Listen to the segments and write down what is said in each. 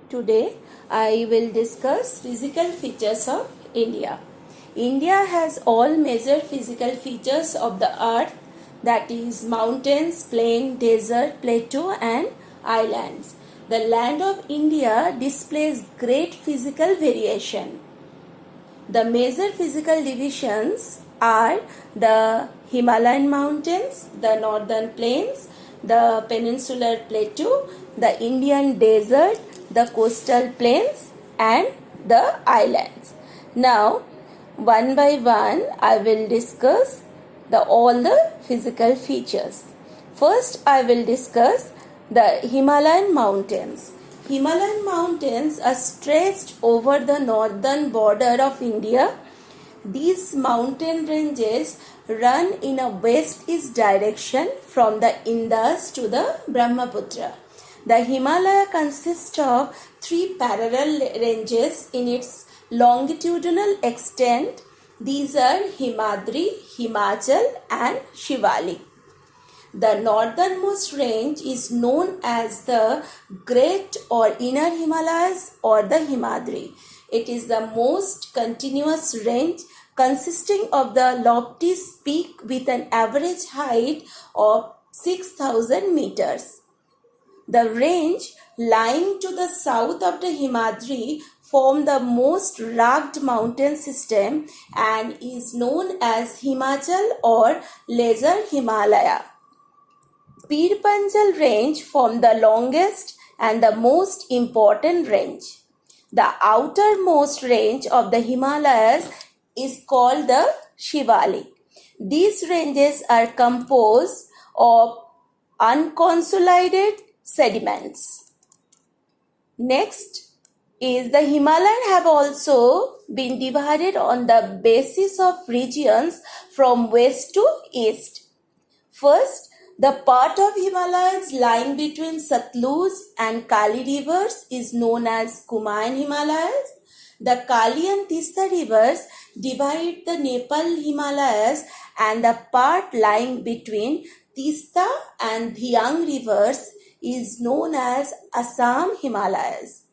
Today I will discuss physical features of India. India has all major physical features of the earth, that is mountains, plain, desert, plateau and islands. The land of India displays great physical variation. The major physical divisions are the Himalayan mountains, the northern plains, the peninsular plateau, the Indian desert, the coastal plains and the islands. Now, one by one I will discuss all the physical features. First I will discuss the Himalayan mountains. Himalayan mountains are stretched over the northern border of India. These mountain ranges run in a west-east direction from the Indus to the Brahmaputra. The Himalaya consists of three parallel ranges in its longitudinal extent. These are Himadri, Himachal and Shivalik. The northernmost range is known as the Great or Inner Himalayas or the Himadri. It is the most continuous range consisting of the loftiest peak with an average height of 6,000 meters. The range lying to the south of the Himadri form the most rugged mountain system and is known as Himachal or Lesser Himalaya. Pir Panjal range form the longest and the most important range. The outermost range of the Himalayas is called the Shivalik. These ranges are composed of unconsolidated sediments. Next is the Himalayan have also been divided on the basis of regions from west to east. First, the part of Himalayas lying between Satluj and Kali rivers is known as Kumaon Himalayas. The Kali and Tista rivers divide the Nepal Himalayas, and the part lying between Tista and Dhiang rivers is known as Assam Himalayas.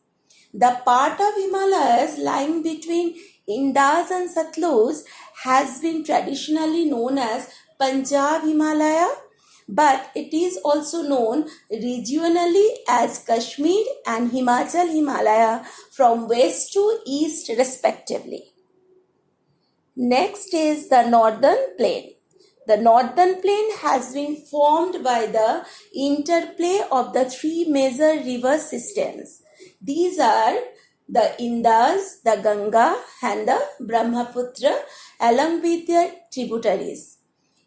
The part of Himalayas lying between Indus and Satluj has been traditionally known as Punjab Himalaya, but it is also known regionally as Kashmir and Himachal Himalaya from west to east respectively. Next is the northern plain. The northern plain has been formed by the interplay of the three major river systems. These are the Indus, the Ganga and the Brahmaputra along with their tributaries.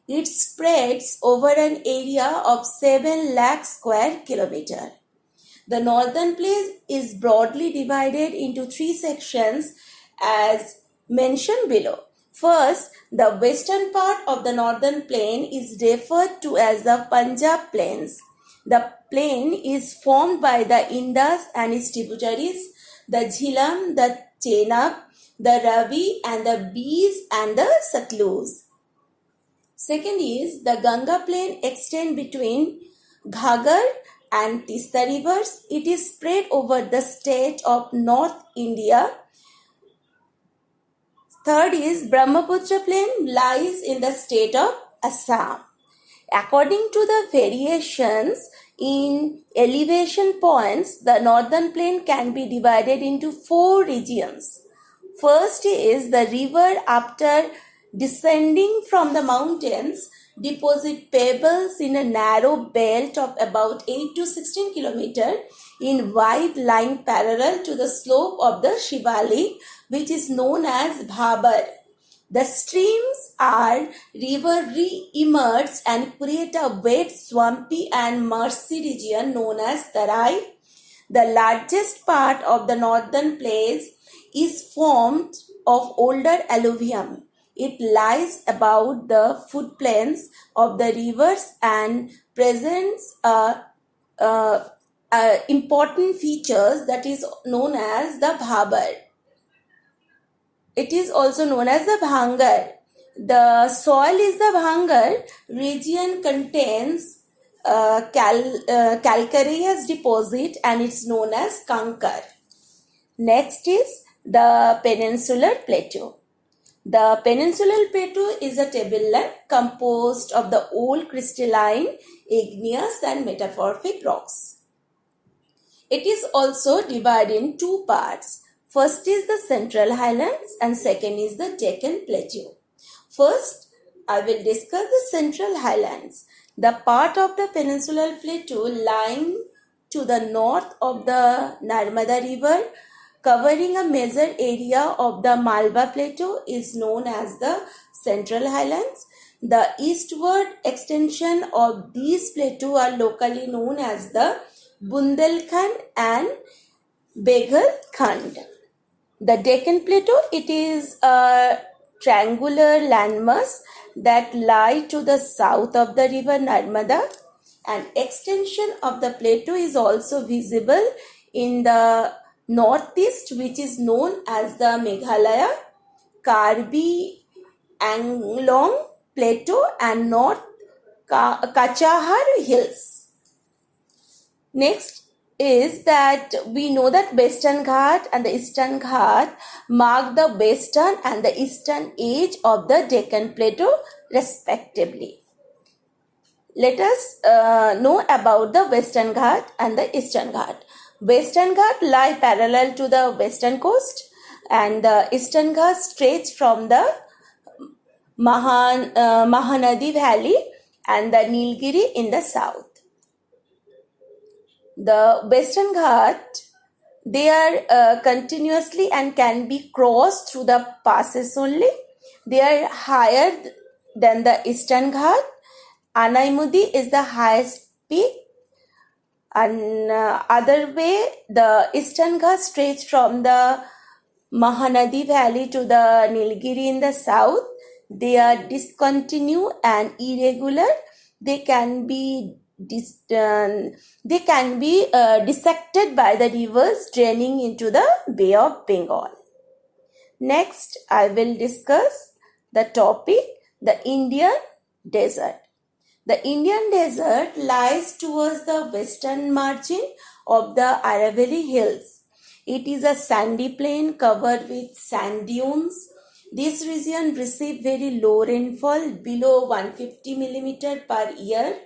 It spreads over an area of 7 lakh square kilometer. The northern plain is broadly divided into three sections as mentioned below. First, the western part of the northern plain is referred to as the Punjab Plains. The plain is formed by the Indus and its tributaries, the Jhelum, the Chenab, the Ravi and the Beas and the Satluj. Second is the Ganga plain extends between Ghaggar and Tista rivers. It is spread over the state of North India. Third is Brahmaputra plain lies in the state of Assam. According to the variations in elevation points, the northern plain can be divided into four regions. First is the river after descending from the mountains deposit pebbles in a narrow belt of about 8 to 16 km in wide line parallel to the slope of the Shivalik, which is known as Bhabar. The streams are river re-emerged and create a wet, swampy and marshy region known as Tarai. The largest part of the northern plain is formed of older alluvium. It lies about the footplains of the rivers and presents important features that is known as the Bhabar. It is also known as the Bhangar. The soil is the Bhangar region contains calcareous deposit and it's known as Kankar. Next is the peninsular plateau. The peninsular plateau is a tableland composed of the old crystalline, igneous and metamorphic rocks. It is also divided in two parts. First is the Central Highlands and second is the Deccan Plateau. First, I will discuss the Central Highlands, the part of the peninsular plateau lying to the north of the Narmada River, covering a major area of the Malwa Plateau, is known as the Central Highlands. The eastward extension of these plateaux are locally known as the Bundelkhand and Beghalkhand. The Deccan Plateau, it is a triangular landmass that lie to the south of the river Narmada. An extension of the plateau is also visible in the northeast, which is known as the Meghalaya, Karbi Anglong Plateau and North Kachahar Hills. Next is that we know that Western Ghat and the Eastern Ghat mark the western and the eastern edge of the Deccan Plateau respectively. Let us know about the Western Ghat and the Eastern Ghat. Western Ghat lie parallel to the western coast and the Eastern Ghat stretch from the Mahanadi Valley and the Nilgiri in the south. The Western Ghat, they are continuously and can be crossed through the passes only. They are higher than the Eastern Ghat. Anaimudi is the highest peak. And other way, the Eastern Ghat stretch from the Mahanadi Valley to the Nilgiri in the south. They are discontinuous and irregular. They can be dissected by the rivers draining into the Bay of Bengal. Next, I will discuss the topic, the Indian Desert. The Indian Desert lies towards the western margin of the Aravalli Hills. It is a sandy plain covered with sand dunes. This region receives very low rainfall, below 150 mm per year.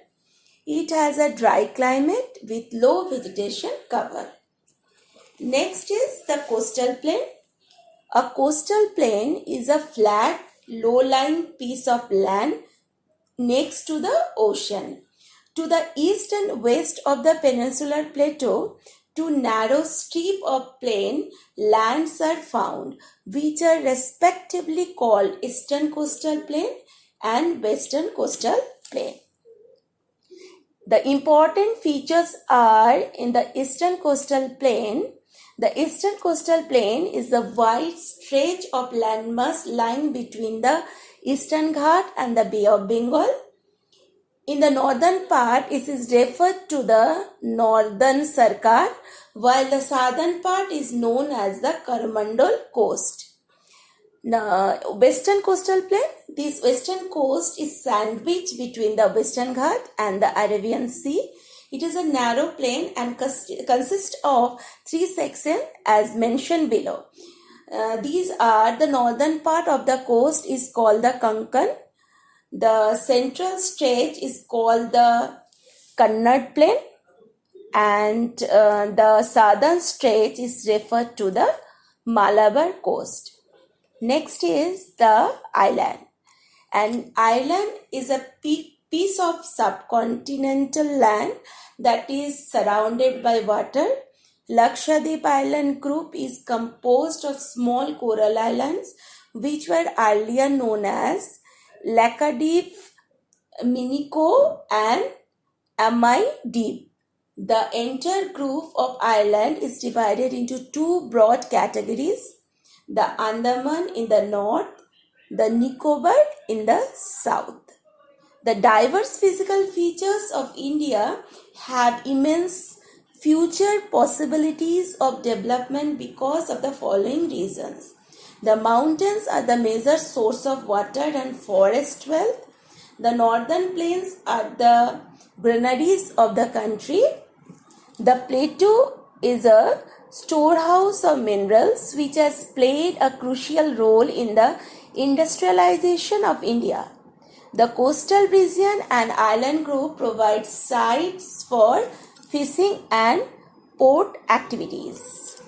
It has a dry climate with low vegetation cover. Next is the coastal plain. A coastal plain is a flat, low-lying piece of land next to the ocean. To the east and west of the peninsular plateau, two narrow strips of plain lands are found, which are respectively called Eastern Coastal Plain and Western Coastal Plain. The important features are in the Eastern Coastal Plain. The Eastern Coastal Plain is the wide stretch of landmass lying between the Eastern Ghat and the Bay of Bengal. In the northern part, it is referred to the Northern Sarkar, while the southern part is known as the Coromandel Coast. Now, Western Coastal Plain. This western coast is sandwiched between the Western Ghat and the Arabian Sea. It is a narrow plain and consists of three sections as mentioned below. These are the northern part of the coast is called the Konkan. The central stretch is called the Kannad Plain and the southern stretch is referred to the Malabar coast. Next is the island. An island is a piece of subcontinental land that is surrounded by water. Lakshadweep Island group is composed of small coral islands which were earlier known as Lakshadweep, Miniko and Amai Deep. The entire group of island is divided into two broad categories, the Andaman in the north, the Nicobar in the south. The diverse physical features of India have immense future possibilities of development because of the following reasons. The mountains are the major source of water and forest wealth. The northern plains are the granaries of the country. The plateau is a storehouse of minerals which has played a crucial role in the industrialization of India. The coastal region and island group provide sites for fishing and port activities.